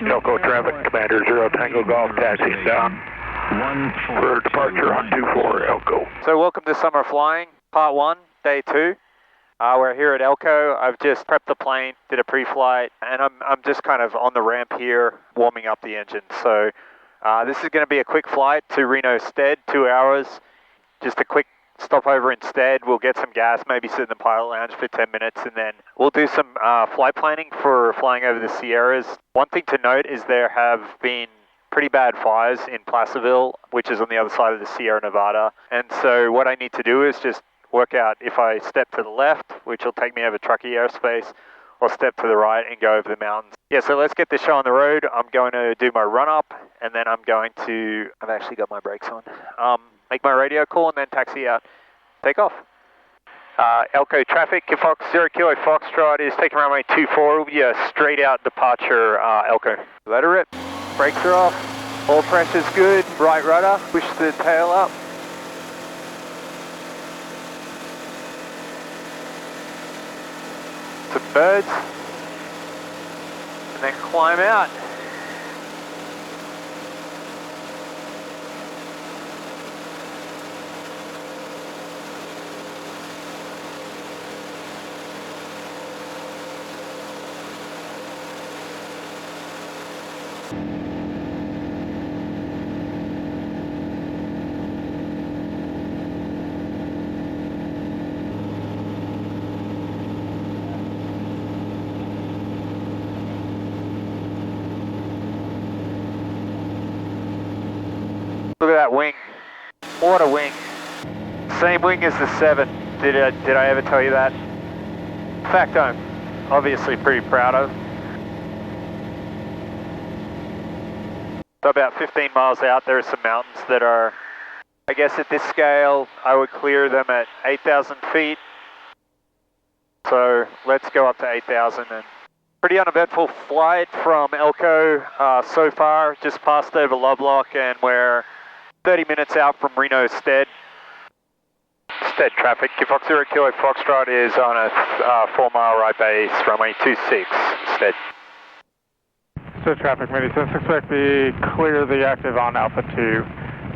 Elko traffic, Commander 0 Tango Golf, taxiing down for departure on 24 Elko. So welcome to Summer Flying, Part 1, Day 2. We're here at Elko. I've just prepped the plane, did a pre-flight, and I'm just kind of on the ramp here, warming up the engine. So this is going to be a quick flight to Reno Stead, 2 hours. Just a quick stopover in Stead. We'll get some gas, maybe sit in the pilot lounge for 10 minutes, and then we'll do some flight planning for flying over the Sierras. One thing to note is there have been pretty bad fires in Placerville, which is on the other side of the Sierra Nevada. And so what I need to do is just work out if I step to the left, which will take me over Truckee airspace, or step to the right and go over the mountains. Yeah, so let's get this show on the road. I'm going to do my run up, and then I'm going to, I've actually got my brakes on, make my radio call and then taxi out. Take off. Elko traffic, Fox 0 Kilo Foxtrot is taking runway 24. Will be a straight out departure, Elko. Let her rip. Brakes are off. All pressure's good. Right rudder. Push the tail up. Some birds. And then climb out. Look at that wing. What a wing. Same wing as the 7. Did I ever tell you that? Fact I'm obviously pretty proud of. So about 15 miles out, there are some mountains that are, I guess at this scale, I would clear them at 8,000 feet. So let's go up to 8,000. And pretty uneventful flight from Elko so far, just passed over Lovelock, and we're 30 minutes out from Reno Stead. Stead traffic, Fox 0 Kilo Foxtrot is on a 4-mile right base, runway 26, Stead. Stead traffic, Mini-6, expect the clear the active on Alpha 2,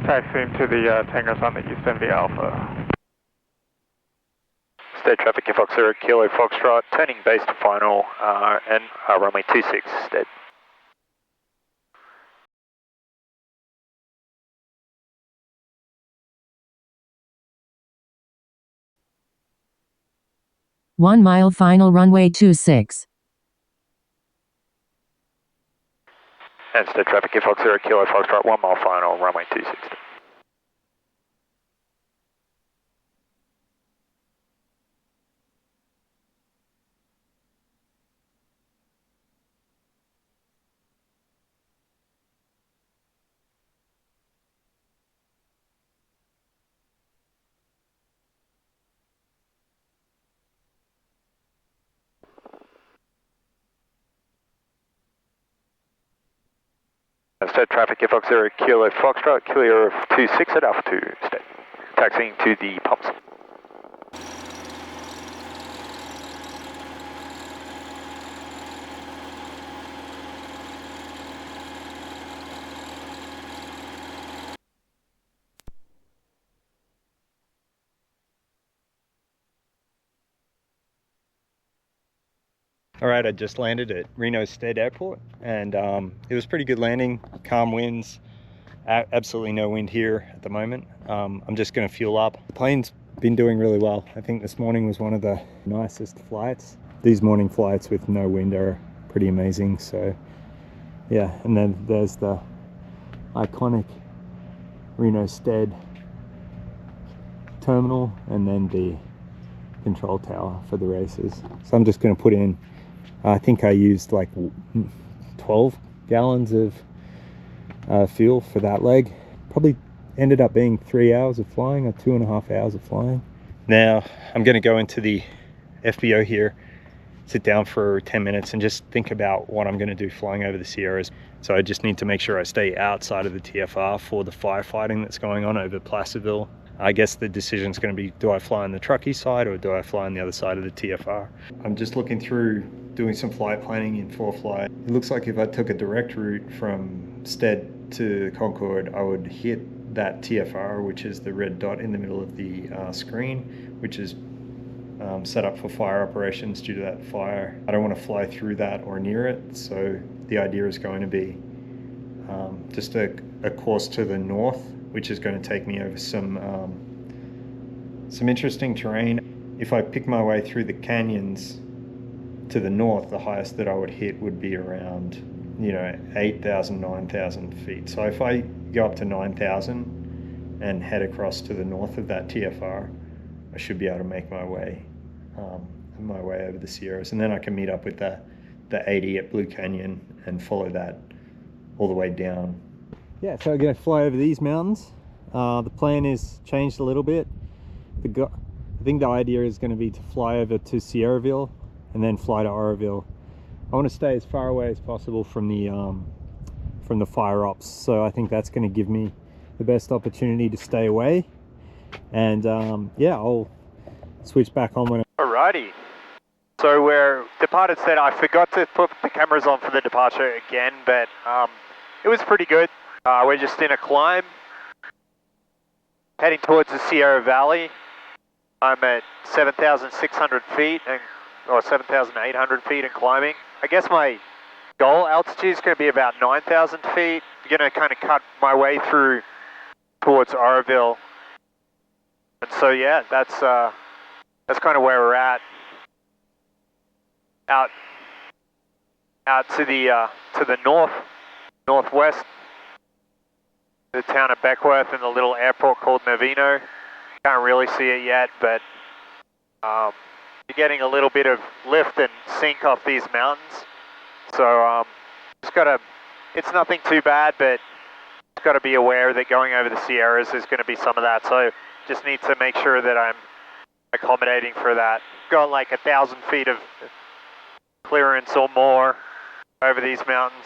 taxiing to the tangos on the East NV Alpha. Stead traffic, Fox 0 Kilo Foxtrot, turning base to final, and runway 26, Stead. One mile final runway 26. And Stead traffic, Fox 0 Kilo Foxtrot, 1 mile final, runway 26. Stead traffic, Fox 0 Kilo Foxtrot, clear of 26 at Alpha 2, Stead. Taxiing to the pumps. All right, I just landed at Reno Stead Airport, and it was pretty good landing, calm winds, absolutely no wind here at the moment. I'm just gonna fuel up. The plane's been doing really well. I think this morning was one of the nicest flights. These morning flights with no wind are pretty amazing, so yeah. And then there's the iconic Reno Stead terminal, and then the control tower for the races. So I'm just gonna put in, I think I used like 12 gallons of fuel for that leg. Probably ended up being 3 hours of flying, or 2.5 hours of flying. Now I'm going to go into the FBO here, sit down for 10 minutes and just think about what I'm going to do flying over the Sierras. So I just need to make sure I stay outside of the TFR for the firefighting that's going on over Placerville. I guess the decision is going to be, do I fly on the Truckee side or do I fly on the other side of the TFR? I'm just looking through doing some flight planning in ForeFlight. It looks like if I took a direct route from Stead to Concord, I would hit that TFR, which is the red dot in the middle of the screen, which is set up for fire operations due to that fire. I don't want to fly through that or near it, so the idea is going to be just a course to the north, which is going to take me over some interesting terrain. If I pick my way through the canyons to the north, the highest that I would hit would be around, 8,000, 9,000 feet. So if I go up to 9,000 and head across to the north of that TFR, I should be able to make my way over the Sierras, and then I can meet up with the 80 at Blue Canyon and follow that all the way down. Yeah, so I'm going to fly over these mountains. The plan is changed a little bit. I think the idea is going to be to fly over to Sierraville and then fly to Oroville. I want to stay as far away as possible from the fire ops, so I think that's going to give me the best opportunity to stay away. And yeah, I'll switch back on when Alrighty. So we're departed Stead. I forgot to put the cameras on for the departure again, but it was pretty good. We're just in a climb, heading towards the Sierra Valley. I'm at 7,600 feet, or 7,800 feet and climbing. I guess my goal altitude is going to be about 9,000 feet. I'm going to kind of cut my way through towards Oroville. And so yeah, that's kind of where we're at. Out to the northwest, the town of Beckworth and the little airport called Novino. Can't really see it yet, but you're getting a little bit of lift and sink off these mountains. So it's nothing too bad, but just got to be aware that going over the Sierras is going to be some of that. So just need to make sure that I'm accommodating for that. Got like 1,000 feet of clearance or more over these mountains.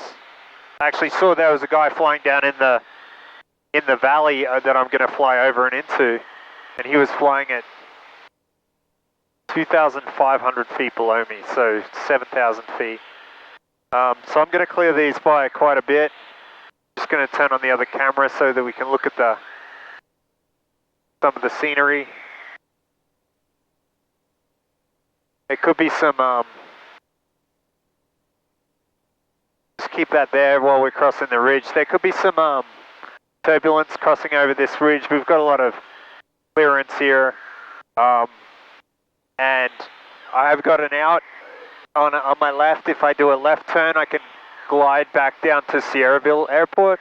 I actually saw there was a guy flying down in the valley that I'm going to fly over and into, and he was flying at 2,500 feet below me, so 7,000 feet. So I'm going to clear these by quite a bit. Just going to turn on the other camera so that we can look at some of the scenery. There could be some, just keep that there while we're crossing the ridge. There could be some turbulence crossing over this ridge. We've got a lot of clearance here. And I have got an out on my left. If I do a left turn, I can glide back down to Sierraville Airport.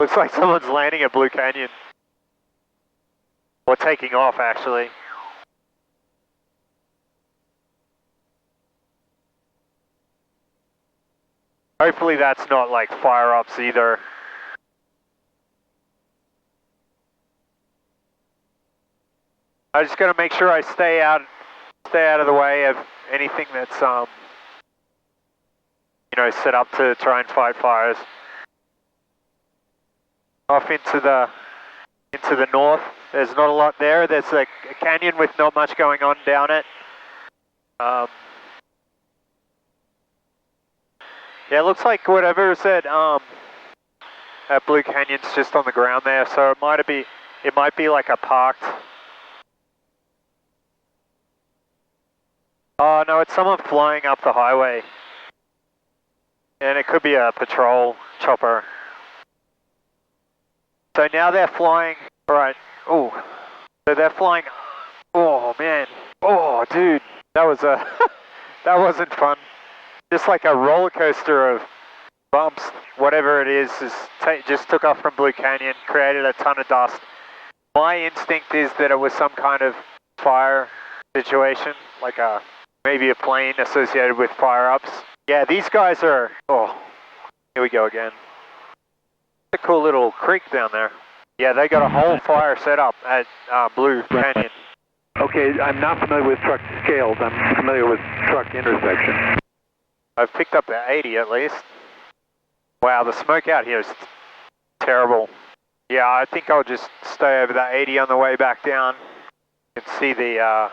Looks like someone's landing at Blue Canyon. Or taking off, actually. Hopefully that's not like fire ups either. I just gotta make sure I stay out of the way of anything that's set up to try and fight fires. Off into the north, there's not a lot there. There's a canyon with not much going on down it. Yeah, it looks like whatever is at Blue Canyon's just on the ground there, so it might be like a parked. Oh no, it's someone flying up the highway, and it could be a patrol chopper. So now they're flying, right, oh, so they're flying, oh man, oh dude, that That wasn't fun. Just like a roller coaster of bumps, whatever it is just took off from Blue Canyon, created a ton of dust. My instinct is that it was some kind of fire situation, like maybe a plane associated with fire ups. Yeah, these guys are, oh, here we go again. It's a cool little creek down there. Yeah, they got a whole fire set up at Blue Canyon. Okay, I'm not familiar with truck scales. I'm familiar with truck intersection. I've picked up the 80 at least. Wow, the smoke out here is terrible. Yeah, I think I'll just stay over that 80 on the way back down. You can see the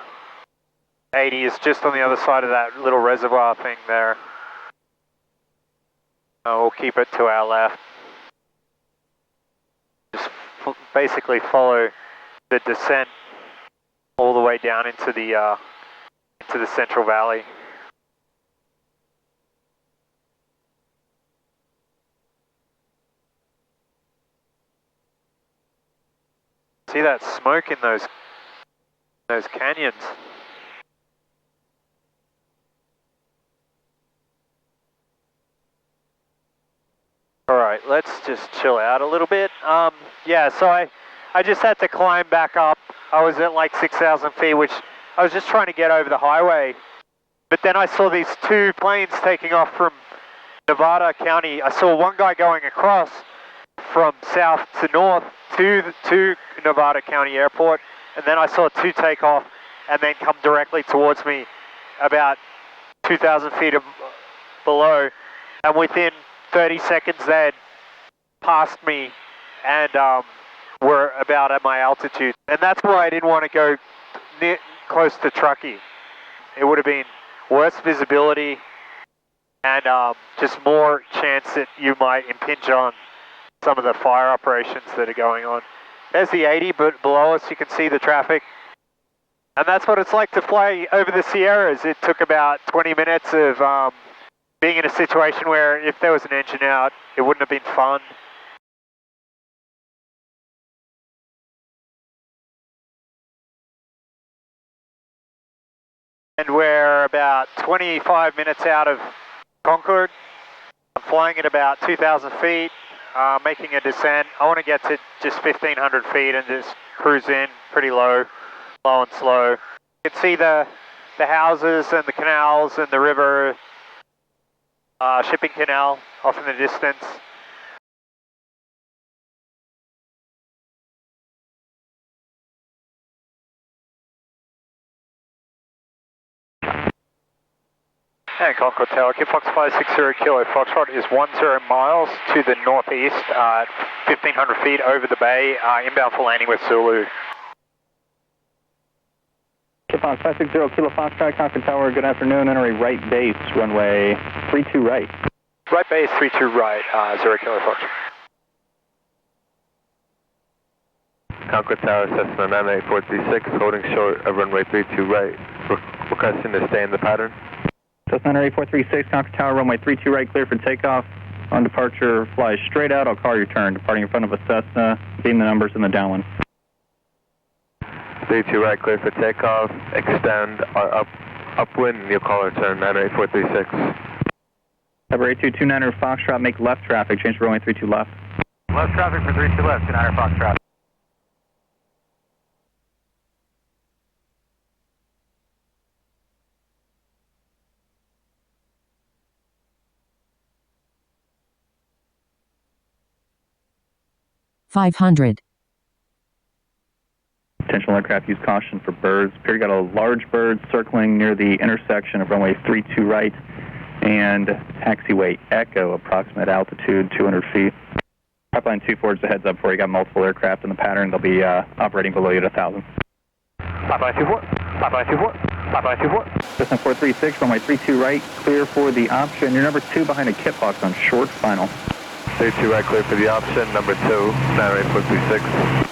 80 is just on the other side of that little reservoir thing there. We'll keep it to our left. Just basically follow the descent all the way down into the Central Valley. See that smoke in those canyons. All right, let's just chill out a little bit. Yeah, so I just had to climb back up. I was at like 6,000 feet, which I was just trying to get over the highway. But then I saw these two planes taking off from Nevada County. I saw one guy going across from south to north to Nevada County Airport, and then I saw two take off and then come directly towards me about 2,000 feet below, and within 30 seconds they had passed me and were about at my altitude. And that's why I didn't want to go close to Truckee. It would have been worse visibility and just more chance that you might impinge on some of the fire operations that are going on. There's the 80, but below us you can see the traffic. And that's what it's like to fly over the Sierras. It took about 20 minutes of being in a situation where if there was an engine out, it wouldn't have been fun. And we're about 25 minutes out of Concord. I'm flying at about 2,000 feet. Making a descent. I want to get to just 1,500 feet and just cruise in pretty low and slow. You can see the houses and the canals and the river, shipping canal off in the distance. And Concord Tower, Fox 560 Kilo Foxtrot is 10 miles to the northeast, 1,500 feet over the bay, inbound for landing with Zulu. Fox 560 Kilo Foxtrot, Concord Tower, good afternoon, entering right base, runway 32 right. Right base, 32 right, 0 Kilo Foxtrot. Concord Tower, Cessna 98436, holding short of runway 32 right, requesting to stay in the pattern. Cessna 98436, Concord Tower, runway 32 right, clear for takeoff. On departure, fly straight out, I'll call your turn. Departing in front of a Cessna, beam the numbers in the downwind. 32 right, clear for takeoff, extend our upwind, and you'll call our turn, 98436. Cover 8229er Foxtrot, make left traffic, change to runway 32 left. Left traffic for 32 left, 29er Foxtrot. $500. Potential aircraft use caution for birds. Here you got a large bird circling near the intersection of runway 32 right and taxiway Elko, approximate altitude 200 feet. Pipeline 24 is a heads up for you. Got multiple aircraft in the pattern. They'll be operating below you at 1,000. Pipeline 24, Pipeline 24, Pipeline 24. Cessna 436, runway 32 right, clear for the option. You're number 2 behind a kit box on short final. 32 right, clear for the option, number 2, 98436.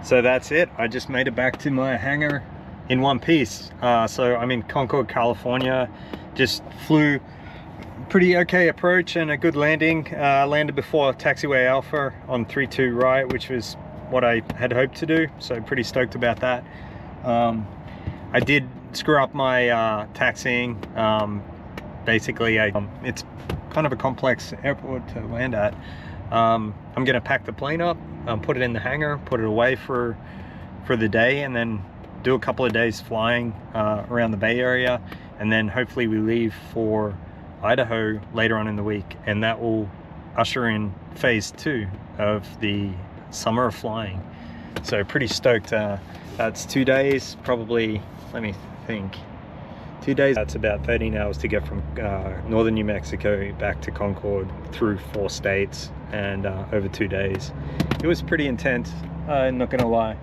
So that's it. I just made it back to my hangar in one piece. So I'm in Concord, California. Just flew pretty okay approach and a good landing. Landed before taxiway Alpha on 32 right, which was what I had hoped to do. So pretty stoked about that. I did screw up my taxiing. Basically, it's kind of a complex airport to land at. I'm gonna pack the plane up, put it in the hangar, put it away for the day, and then do a couple of days flying around the Bay Area, and then hopefully we leave for Idaho later on in the week, and that will usher in phase 2 of the summer of flying. So pretty stoked. That's 2 days, probably, let me think, 2 days. That's about 13 hours to get from northern New Mexico back to Concord through 4 states and over 2 days. It was pretty intense, I'm not gonna lie.